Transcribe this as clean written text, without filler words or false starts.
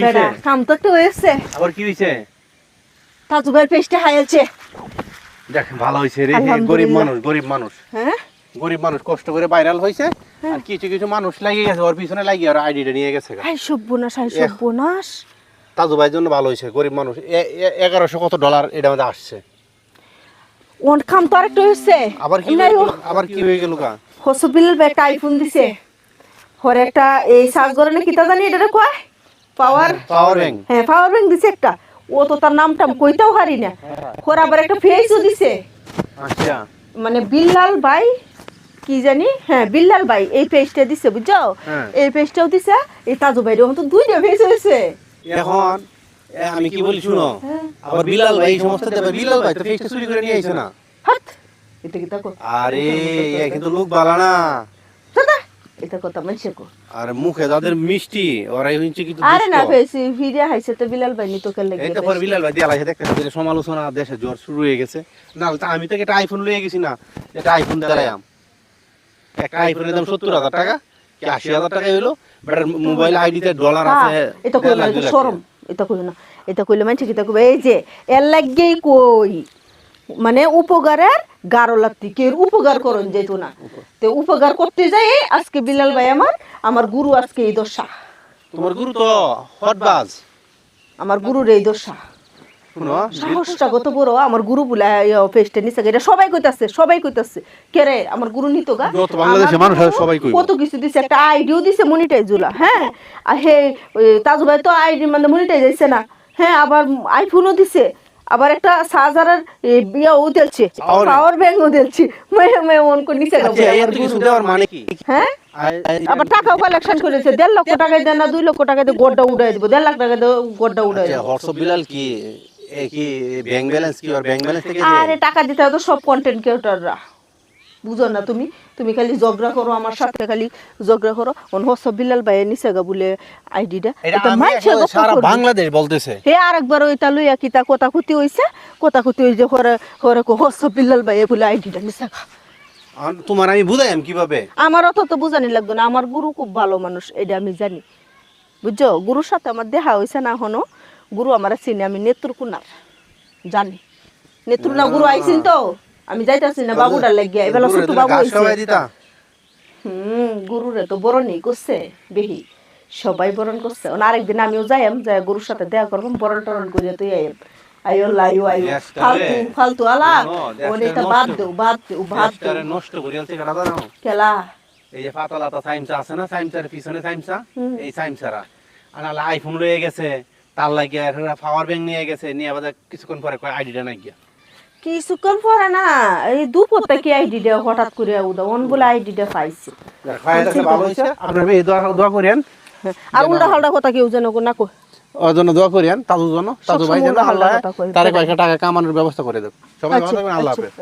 বেটা কাম তো একটু হয়েছে। আবার কি হইছে? তাজু ভাই পেস্টে হাইছে। দেখ ভালো হইছে রে, আলহামদুলিল্লাহ। গরিব মানুষ হ্যাঁ গরিব মানুষ কষ্ট করে ভাইরাল হইছে। আর কিছু কিছু মানুষ লাগিয়ে গেছে, ওর পিছনে লাগিয়ে আর আইডিটা নিয়ে গেছে। হাই সর্বনাশ। তাজু ভাইয়ের জন্য ভালো হইছে, গরিব মানুষ 1100 কত ডলার এটা মধ্যে আসছে। ওন কাম তো আরেকটু হয়েছে। আবার কি হয়ে গেল কা? হসপিটাল একটা আইফোন দিছে। হরে একটা এই সাজগরে না কিতা জানি এটা কয় পাওয়ার ব্যাংক। হ্যাঁ পাওয়ার ব্যাংক দিছে একটা। ও তো তার নামটা কইতাও হারি না। ওর আবার একটা ফেসও দিছে। আচ্ছা মানে বিল্লাল ভাই কি জানি, হ্যাঁ বিল্লাল ভাই এই পেজটা দিছে বুঝছো। এই পেজটাও দিছে। এই তাজু ভাই তো দুইটা পেজ হয়েছে। এখন আমি কি বলি শুনো, আবার বিলাল ভাই এই সমস্ত দেবে। বিলাল ভাই তো ফেসটা চুরি করে নিয়ে আইছে না? হাত এটা কি তাকো? আরে এ কিন্তু লোক বালা না। দাদা এটা কথা মানছে কো। আর মুখে যাদের মিষ্টি ওরাই হইছে কিন্তু দুষ্ট। আরে না ফেসি ভিডিও হাইছে তো বিলাল ভাই নি তো কেন লাগে। এটা পর বিলাল ভাই দিয়া লাইছে দেখতে যে সমালোচনা দেশে জোর শুরু হয়ে গেছে। না তো আমি তো একটা আইফোন লয়ে গেছি না, এটা আইফোন দেলাম। একটা আইফোনের দাম 70,000 টাকা কি 80,000 টাকা হইলো, বাট মোবাইল আইডিতে ডলার আছে। এটা কইলো না, এটা শরম। এটা কইলো না, এটা কইলে মানছে কি তা কইবে এই যে এর লাগেই কই মানে উপকারের গারো লাগতি কে উপকার করন যেত না। তো উপকার করতে যাই আজকে বিলাল ভাই আমার গুরু আজকে এই দশা। তোমার গুরু তো হটবাজ। আমার গুরুর এই দশা। শুনো সাহসটা কত বড়, আমার গুরু বলে পেস্টে নিছে। এটা সবাই কইতাছে কে রে আমার গুরু নিতো গা। যত বাংলাদেশের মানুষ সবাই কইবো। কত কিছু দিছে, একটা আইডিও দিছে মনিটাইজ হলা। হ্যাঁ আর হে তাজু ভাই তো আইডি মানে মনিটাইজ হইছে না। হ্যাঁ আবার আইফোনও দিছে, আবার একটা সাজারের বিয়াও দিলছে, পাওয়ার ব্যাংকও দিলছে। মে মন কো নিছে গা। এত কিছু দেওয়ার মানে কি? হ্যাঁ আবার টাকাও কালেকশন করেছে। 1.5 লক্ষ টাকা দেন না 2 লক্ষ টাকা দিয়ে গোড্ডা উড়াই দিব। 1.5 লাখ টাকা দিয়ে গোড্ডা উড়াই দিব। হোয়াটসঅ্যাপ বিলাল কি কি ব্যাংক ব্যালেন্স কি, আর ব্যাংক ব্যালেন্স থেকে আরে টাকা দিতে তো সব কন্টেন্ট ক্রিয়েটররা বুঝো না। তুমি খালি ঝগড়া করো আমার সাথে, খালি ঝগড়া করো। অন হোয়াটসঅ্যাপ বিলাল ভাই নিছেগা বলে আইডিটা। এটা মানছে সারা বাংলাদেশ বলতেছে। হে আরেকবার ওইটা লইয়া কিতা কথাকুতি হইছে। কথাকুতি হই যে হরে হরে কো হোয়াটসঅ্যাপ বিলাল ভাই বলে আইডিটা নিছেগা। তোমার আমি বুঝাইম কিভাবে? আমার অত তো বুঝানি লাগবে না। আমার গুরু খুব ভালো মানুষ, এটা আমি জানি বুঝছো। গুরুর সাথে আমার দেখা হইছে না হনো। গুরু আমার চিনি, আমি নেত্রকোনার জানি। নেত্রকোনা গুরু আইছিল তো আমি যাইতাছি না বাবুটার লাগিয়া। এবেলা ছোট বাবু হইছে। গুরুরে তো বরণই করছে বেহি, সবাই বরণ করছে। আরেকদিন আমিও যাইম, যাই গুরুর সাথে দেখা করবো, বরণ টরণ করিয়া তুই আইম। আইও লাইও আইও ফালতু আলাপ ওটা বাদ দেও নষ্ট করে আলতে কাটা দাও খেলা। এই যে পাতালাতা সাইমসা আছে না, সাইমসার পিছনে সাইমসা, এই সাইমসারা আনালা আইফোন লয়ে গেছে, তার লাগিয়া পাওয়ার ব্যাংক নিয়ে গেছে, নিয়ে আবার কিছুক্ষণ পরে কয় আইডিটা নাই গিয়া। কিছুক্ষণ পরে না এই দুপুরটা কি আইডিটা হঠাৎ করে উদা অন বলে আইডিটা পাইছে। ভালো হইছে, আপনারা এই দোয়া করেন। আর উল্টা পাল্টা কথা কেউ যেন না কই, ওর জন্য দোয়া করেন। তাজু ভাই যেন আল্লাহ তারে কয়েকটা টাকা কামানোর ব্যবস্থা করে দেব। সবাই ভালো থাকবেন, আল্লাহ হাফেজ।